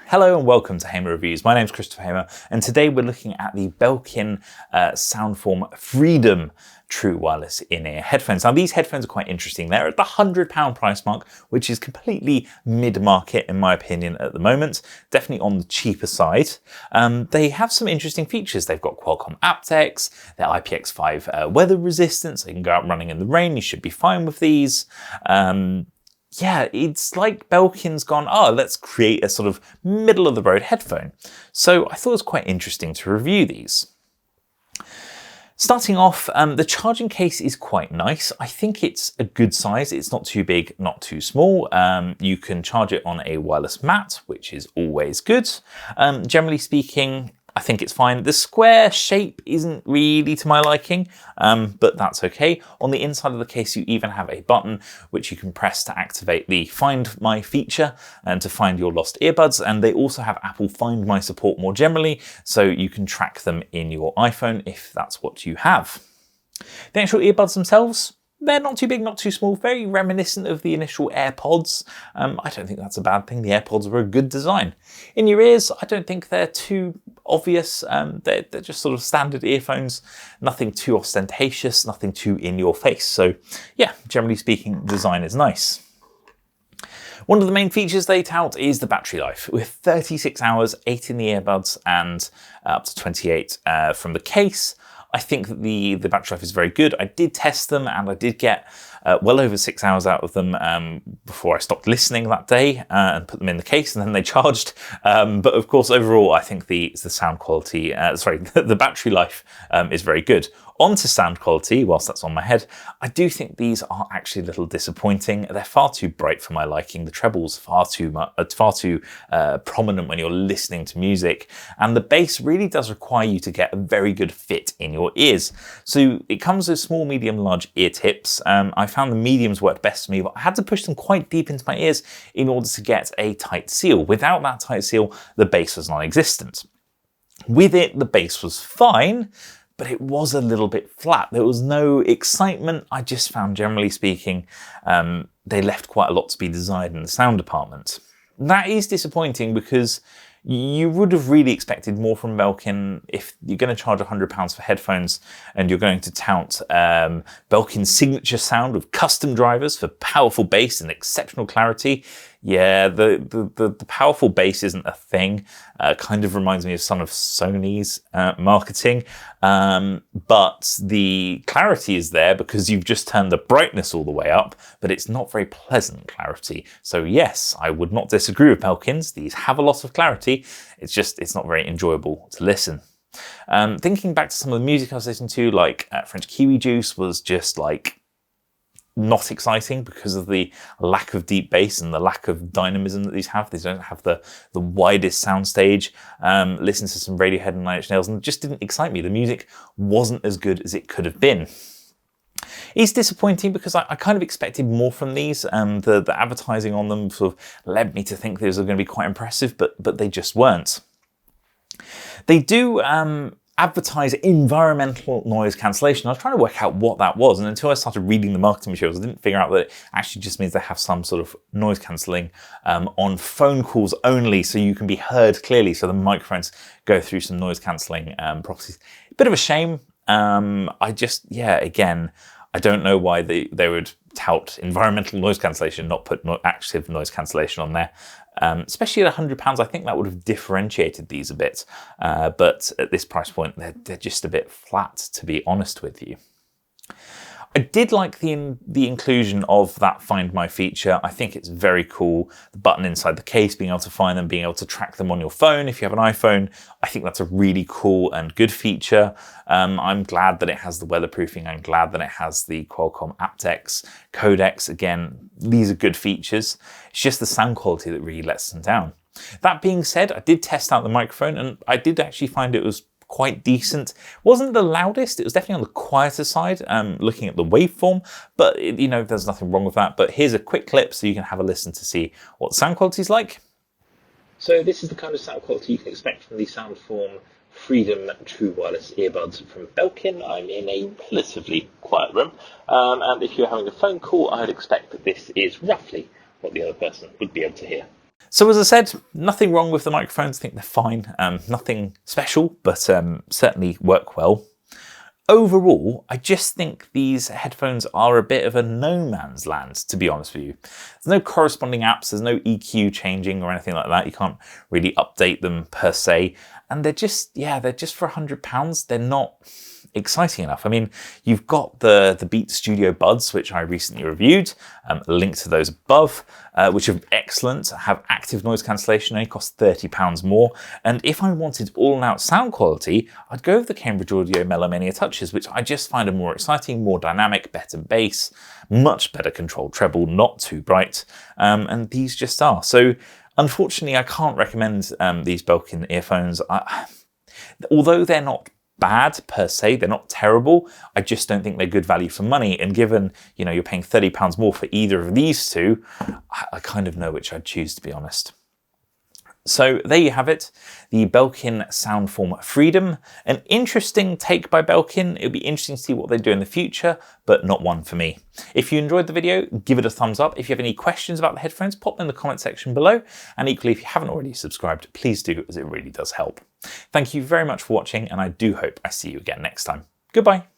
Hello and welcome to Hamer Reviews. My name's Christopher Hamer, and today we're looking at the Belkin Soundform Freedom True Wireless In-Ear headphones. Now these headphones are quite interesting. They're at the £100 price mark, which is completely mid-market in my opinion at the moment. Definitely on the cheaper side. They have some interesting features. They've got Qualcomm aptX, they're IPX5 weather resistant, so you can go out running in the rain. You should be fine with these. Yeah, it's like Belkin's gone, let's create a sort of middle of the road headphone. So I thought it was quite interesting to review these. Starting off, the charging case is quite nice. I think it's a good size. It's not too big, not too small. You can charge it on a wireless mat, which is always good. Generally speaking, I think it's fine. The square shape isn't really to my liking, but that's okay. On the inside of the case, you even have a button which you can press to activate the Find My feature and to find your lost earbuds. And they also have Apple Find My support more generally, so you can track them in your iPhone if that's what you have. The actual earbuds themselves, they're not too big, not too small, very reminiscent of the initial AirPods. I don't think that's a bad thing. The AirPods were a good design. In your ears, I don't think they're too obvious. They're just sort of standard earphones, nothing too ostentatious, nothing too in your face. So yeah, generally speaking, design is nice. One of the main features they tout is the battery life. With 36 hours, 8 in the earbuds and up to 28 from the case. I think that the battery life is very good. I did test them and I did get well over 6 hours out of them before I stopped listening that day and put them in the case and then they charged. But of course, overall, I think the sound quality, the battery life is very good. On to sound quality, whilst that's on my head, I do think these are actually a little disappointing. They're far too bright for my liking. The treble's far too prominent when you're listening to music, and the bass really does require you to get a very good fit in your ears. So it comes with small, medium, large ear tips. I found the mediums worked best for me, but I had to push them quite deep into my ears in order to get a tight seal. Without that tight seal, the bass was non-existent. With it, the bass was fine, but it was a little bit flat. There was no excitement. I just found, generally speaking, they left quite a lot to be desired in the sound department. That is disappointing because you would have really expected more from Belkin. If you're going to charge £100 for headphones and you're going to tout Belkin's signature sound of custom drivers for powerful bass and exceptional clarity, yeah, the powerful bass isn't a thing. Kind of reminds me of some of Sony's marketing. But the clarity is there because you've just turned the brightness all the way up, but it's not very pleasant clarity. So yes, I would not disagree with Belkin's. These have a lot of clarity. It's not very enjoyable to listen. Thinking back to some of the music I was listening to, like French Kiwi Juice was just like not exciting because of the lack of deep bass and the lack of dynamism that these have. These don't have the widest soundstage. Listen to some Radiohead and Nine Inch Nails and it just didn't excite me. The music wasn't as good as it could have been. It's disappointing because I kind of expected more from these. The advertising on them sort of led me to think these were going to be quite impressive, but they just weren't. They do advertise environmental noise cancellation. I was trying to work out what that was, and until I started reading the marketing materials, I didn't figure out that it actually just means they have some sort of noise cancelling on phone calls only, so you can be heard clearly, so the microphones go through some noise cancelling properties. Bit of a shame. Again, I don't know why they would tout environmental noise cancellation, not put active noise cancellation on there. Especially at £100, I think that would have differentiated these a bit. But at this price point, they're just a bit flat, to be honest with you. I did like the inclusion of that Find My feature. I think it's very cool. The button inside the case, being able to find them, being able to track them on your phone if you have an iPhone. I think that's a really cool and good feature. I'm glad that it has the weatherproofing. I'm glad that it has the Qualcomm aptX codecs. Again, these are good features. It's just the sound quality that really lets them down. That being said, I did test out the microphone and I did actually find it was quite decent. Wasn't the loudest, it was definitely on the quieter side, looking at the waveform, but there's nothing wrong with that. But here's a quick clip so you can have a listen to see what sound quality is like. So this is the kind of sound quality you can expect from the Soundform Freedom True Wireless Earbuds from Belkin. I'm in a relatively quiet room, and if you're having a phone call, I'd expect that this is roughly what the other person would be able to hear. So as I said, nothing wrong with the microphones. I think they're fine. Nothing special, but certainly work well. Overall, I just think these headphones are a bit of a no man's land, to be honest with you. There's no corresponding apps, there's no EQ changing or anything like that. You can't really update them per se. And they're just for £100. They're not exciting enough. I mean, you've got the Beats Studio Buds, which I recently reviewed, link to those above, which are excellent, have active noise cancellation, only cost £30 more. And if I wanted all-out sound quality, I'd go with the Cambridge Audio Melomania Touches, which I just find are more exciting, more dynamic, better bass, much better controlled treble, not too bright, and these just are. So unfortunately, I can't recommend these Belkin earphones. Although they're not bad per se, they're not terrible, I just don't think they're good value for money. And given, you're paying £30 more for either of these two, I kind of know which I'd choose, to be honest. So there you have it, the Belkin Soundform Freedom. An interesting take by Belkin. It'll be interesting to see what they do in the future, but not one for me. If you enjoyed the video, give it a thumbs up. If you have any questions about the headphones, pop them in the comment section below. And equally, if you haven't already subscribed, please do, as it really does help. Thank you very much for watching, and I do hope I see you again next time. Goodbye.